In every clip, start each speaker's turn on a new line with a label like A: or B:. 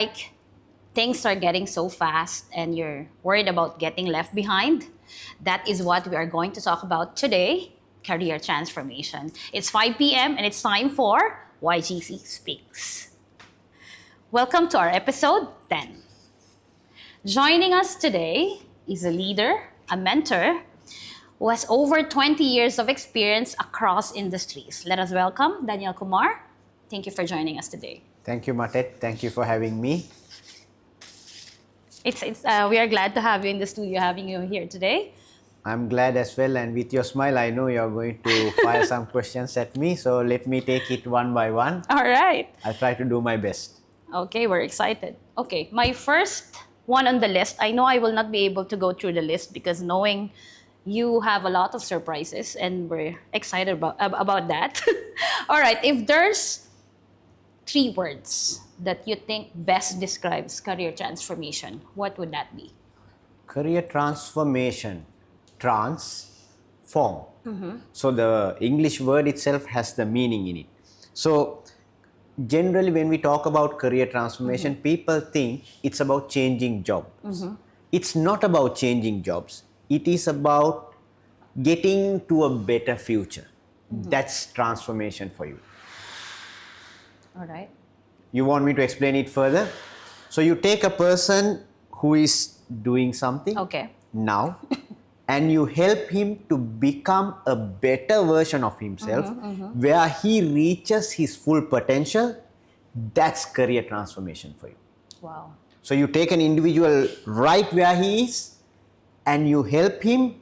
A: like things are getting so fast and you're worried about getting left behind, that is what we are going to talk about today, career transformation. It's 5 p.m. and it's time for YGC Speaks. Welcome to our episode 10. Joining us today is a leader, a mentor, who has over 20 years of experience across industries. Let us welcome Daniel Kumar. Thank you for joining us today.
B: Thank you, Matet. Thank you for having me.
A: We are glad to have you in the studio, having you here today.
B: I'm glad as well, and with your smile, I know you're going to fire some questions at me, so let me take it one by one.
A: All right.
B: I'll try to do my best.
A: Okay, we're excited. Okay, my first one on the list, I know I will not be able to go through the list because knowing you have a lot of surprises and we're excited about that. All right, if there's 3 words that you think best describes career transformation, what would that be?
B: Career transformation. Transform. So the English word itself has the meaning in it. So generally when we talk about career transformation, people think it's about changing jobs. It's not about changing jobs. It is about getting to a better future. That's transformation for you.
A: All right.
B: You want me to explain it further? So you take a person who is doing something
A: Okay.
B: now and you help him to become a better version of himself where he reaches his full potential. That's career transformation for you.
A: Wow.
B: So you take an individual right where he is and you help him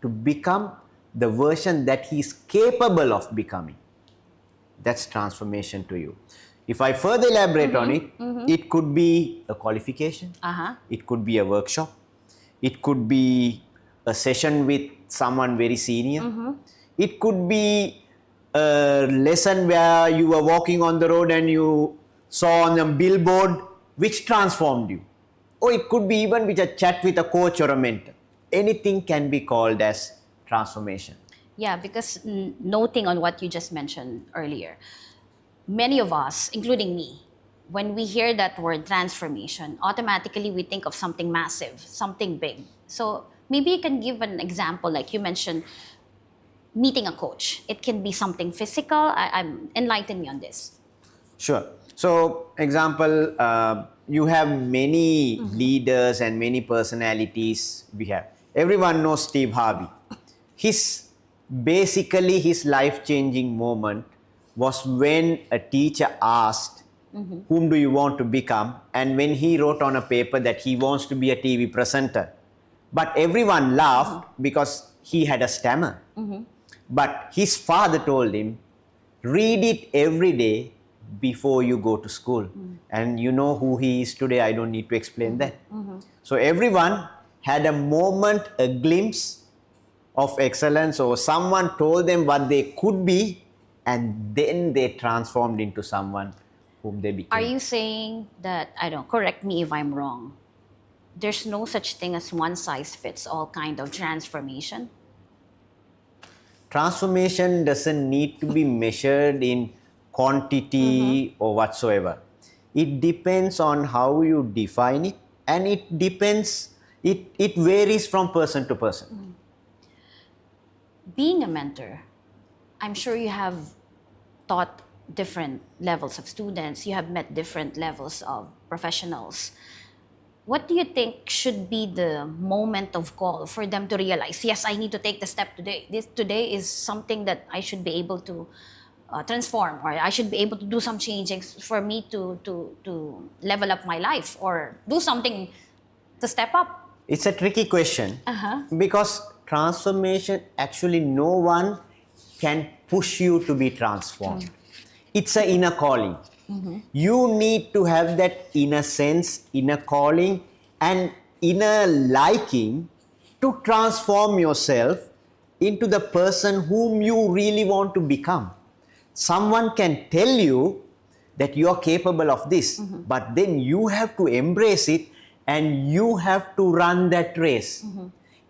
B: to become the version that he is capable of becoming. That's transformation to you. If I further elaborate on it, it could be a qualification, it could be a workshop, it could be a session with someone very senior, it could be a lesson where you were walking on the road and you saw on a billboard which transformed you. Or it could be even with a chat with a coach or a mentor. Anything can be called as transformation.
A: Yeah, because noting on what you just mentioned earlier, many of us, including me, when we hear that word transformation, automatically we think of something massive, something big. So maybe you can give an example, like you mentioned, meeting a coach. It can be something physical. Enlighten me on this.
B: Sure. So, example, you have many leaders and many personalities we have. Everyone knows Steve Harvey. Basically his life-changing moment was when a teacher asked, whom do you want to become? And when he wrote on a paper that he wants to be a TV presenter. But everyone laughed because he had a stammer. But his father told him, read it every day before you go to school. And you know who he is today. I don't need to explain that. So everyone had a moment, a glimpse of excellence, or someone told them what they could be, and then they transformed into someone whom they became.
A: Are you saying that, I don't know, correct me if I'm wrong, there's no such thing as one size fits all kind of transformation?
B: Transformation doesn't need to be measured in quantity or whatsoever. It depends on how you define it, and it varies from person to person.
A: Being a mentor, I'm sure you have taught different levels of students, you have met different levels of professionals. What do you think should be the moment of call for them to realize, yes, I need to take the step today. This today is something that I should be able to transform, or I should be able to do some changes for me to level up my life or do something to step up?
B: It's a tricky question because transformation, actually no one can push you to be transformed. It's an inner calling. You need to have that inner sense, inner calling, and inner liking to transform yourself into the person whom you really want to become. Someone can tell you that you are capable of this, but then you have to embrace it and you have to run that race.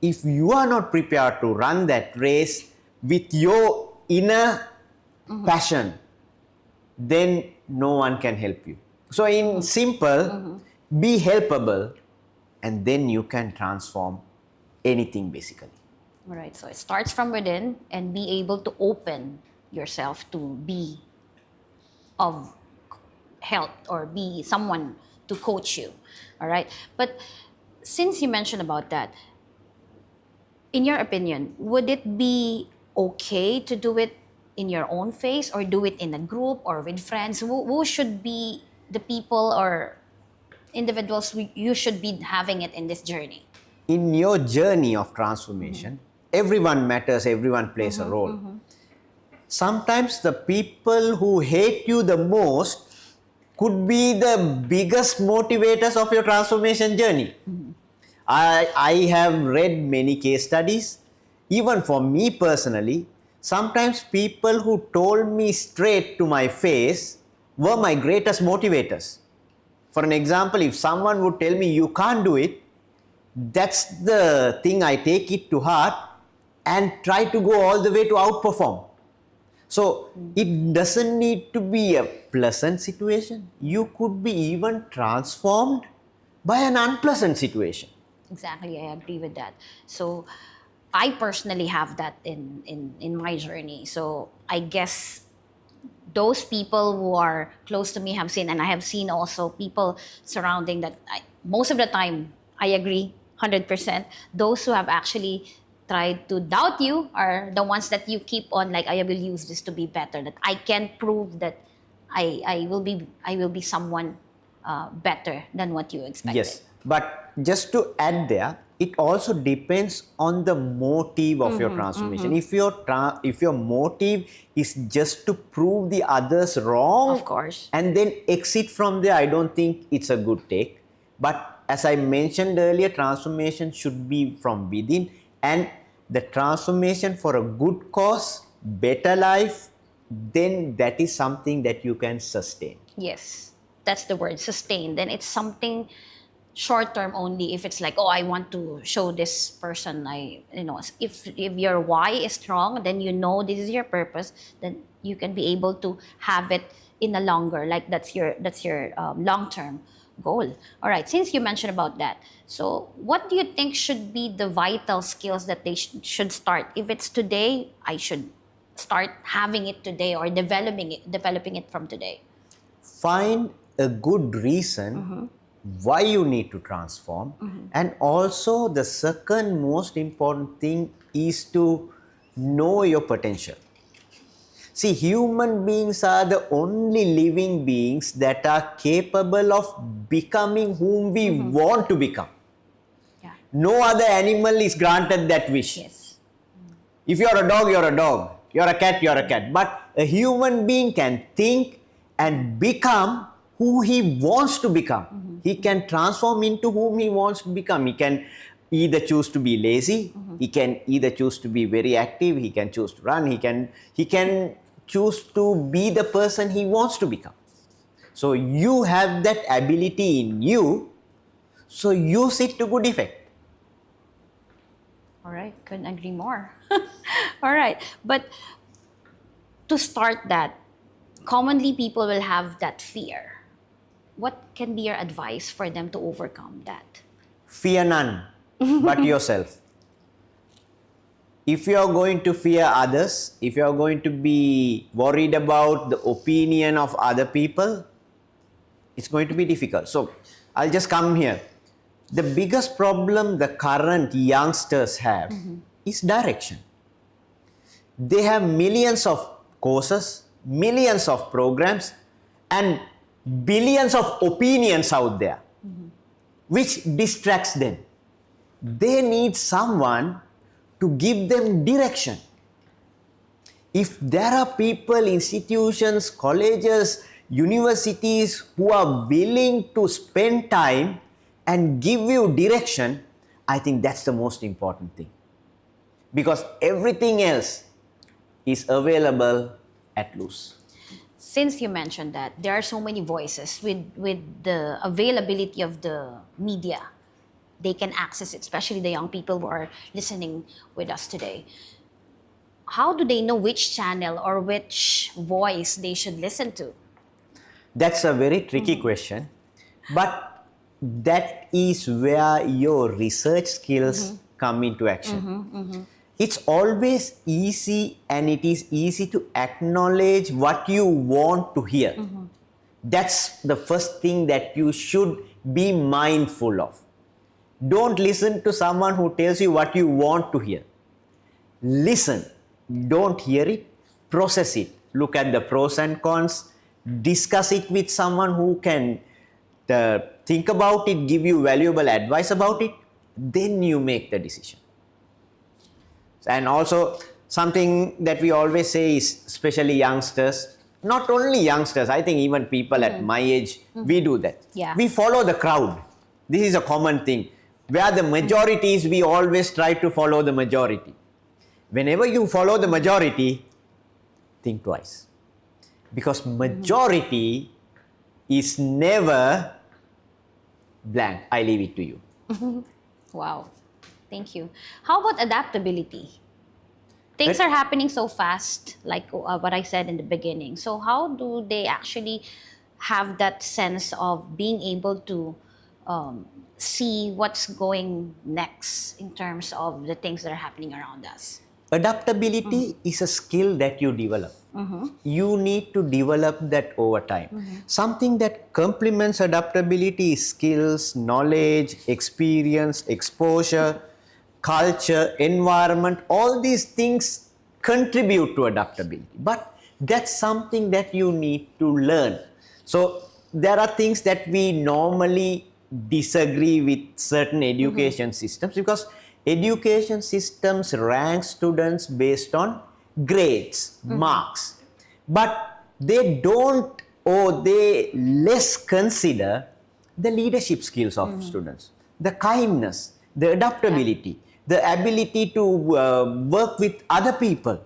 B: If you are not prepared to run that race with your inner passion, then no one can help you. So in simple, be helpable, and then you can transform anything basically.
A: All right. So it starts from within and be able to open yourself to be of help or be someone to coach you. All right. But since you mentioned about that, in your opinion, would it be okay to do it in your own face or do it in a group or with friends? Who should be the people or individuals you should be having it in this journey?
B: In your journey of transformation, everyone matters, everyone plays a role. Sometimes the people who hate you the most could be the biggest motivators of your transformation journey. I have read many case studies. Even for me personally, sometimes people who told me straight to my face were my greatest motivators. For an example, if someone would tell me you can't do it, that's the thing I take it to heart and try to go all the way to outperform. So it doesn't need to be a pleasant situation. You could be even transformed by an unpleasant situation.
A: Exactly, I agree with that. So I personally have that in my journey. So I guess those people who are close to me have seen, and I have seen also people surrounding that. Most of the time, I agree 100%. Those who have actually tried to doubt you are the ones that you keep on like, I will use this to be better. That I can prove that I will be someone better than what you expected.
B: Yes, but just to add there, it also depends on the motive of your transformation. If your motive is just to prove the others wrong,
A: Of course.
B: and then exit from there, I don't think it's a good take. But as I mentioned earlier, transformation should be from within, and the transformation for a good cause, better life, then that is something that you can sustain.
A: Yes, that's the word, sustain. Then it's something short term only. If it's like, oh, I want to show this person, if your why is strong, then you know this is your purpose, then you can be able to have it in a longer, like that's your long term goal. All right, since you mentioned about that, so what do you think should be the vital skills that they should start? If it's today, I should start having it today or developing it from today.
B: Find a good reason why you need to transform, and also the second most important thing is to know your potential. See, human beings are the only living beings that are capable of becoming whom we want to become.
A: Yeah.
B: No other animal is granted that wish.
A: Yes.
B: If you're a dog, you're a dog. You're a cat, you're a cat. But a human being can think and become who he wants to become. He can transform into whom he wants to become. He can either choose to be lazy, he can either choose to be very active, he can choose to run, he can choose to be the person he wants to become. So you have that ability in you, so use it to good effect.
A: All right, couldn't agree more. All right, but to start that, commonly people will have that fear. What can be your advice for them to overcome that?
B: Fear none but yourself. If you are going to fear others, if you are going to be worried about the opinion of other people, it's going to be difficult. So I'll just come here. The biggest problem the current youngsters have is direction. They have millions of courses, millions of programs, and billions of opinions out there, which distracts them. They need someone to give them direction. If there are people, institutions, colleges, universities who are willing to spend time and give you direction, I think that's the most important thing. Because everything else is available at loose.
A: Since you mentioned that, there are so many voices with the availability of the media. They can access it, especially the young people who are listening with us today. How do they know which channel or which voice they should listen to?
B: That's a very tricky question, but that is where your research skills come into action. It's always easy, and it is easy to acknowledge what you want to hear. That's the first thing that you should be mindful of. Don't listen to someone who tells you what you want to hear. Listen, don't hear it, process it. Look at the pros and cons, discuss it with someone who can think about it, give you valuable advice about it, then you make the decision. And also, something that we always say is, especially youngsters, not only youngsters, I think even people at my age, we do that.
A: Yeah.
B: We follow the crowd. This is a common thing. Where the majority is, we always try to follow the majority. Whenever you follow the majority, think twice. Because majority is never blank. I leave it to you.
A: Wow. Thank you. How about adaptability? Things are happening so fast, like what I said in the beginning. So how do they actually have that sense of being able to see what's going next in terms of the things that are happening around us?
B: Adaptability is a skill that you develop. You need to develop that over time. Something that complements adaptability is skills, knowledge, experience, exposure, culture, environment. All these things contribute to adaptability. But that's something that you need to learn. So there are things that we normally disagree with certain education systems, because education systems rank students based on grades, marks, but they don't, or they less consider the leadership skills of students, the kindness, the adaptability, the ability to work with other people,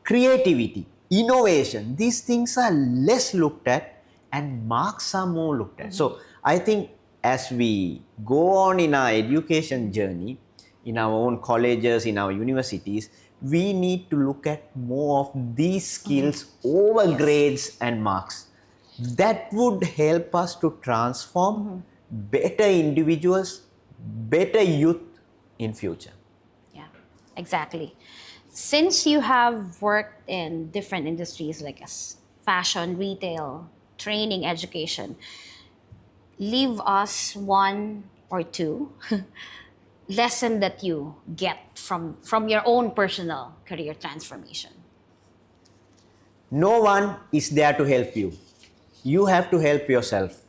B: creativity, innovation. These things are less looked at and marks are more looked at. So I think as we go on in our education journey, in our own colleges, in our universities, we need to look at more of these skills over grades and marks. That would help us to transform better individuals, better youth in future.
A: Yeah, exactly. Since you have worked in different industries like fashion, retail, training, education, leave us one or two lesson that you get from your own personal career transformation.
B: No one is there to help you. You have to help yourself.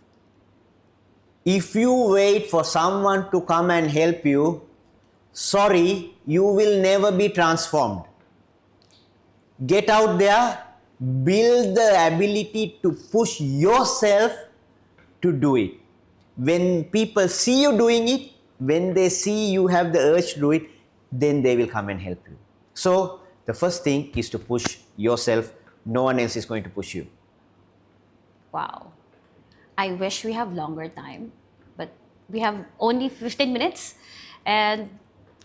B: If you wait for someone to come and help you, sorry, you will never be transformed. Get out there, build the ability to push yourself to do it. When people see you doing it, when they see you have the urge to do it, then they will come and help you. So the first thing is to push yourself. No one else is going to push you.
A: Wow. I wish we have longer time, but we have only 15 minutes. And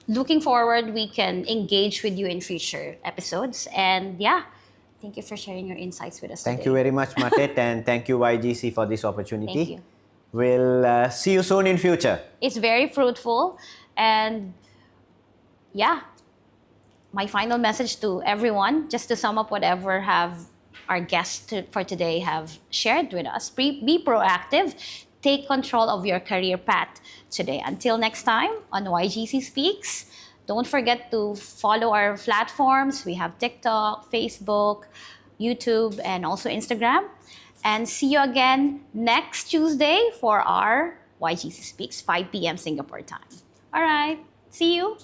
A: looking forward, we can engage with you in future episodes. And yeah, thank you for sharing your insights with us
B: Thank
A: today.
B: you very much, Matet, and thank you, YGC, for this opportunity.
A: Thank you.
B: We'll see you soon in future.
A: It's very fruitful. And yeah, my final message to everyone, just to sum up whatever have our guests for today have shared with us, be proactive, take control of your career path today. Until next time on YGC Speaks, don't forget to follow our platforms. We have TikTok, Facebook, YouTube, and also Instagram. And see you again next Tuesday for our YGC Speaks, 5 p.m. Singapore time. All right, see you.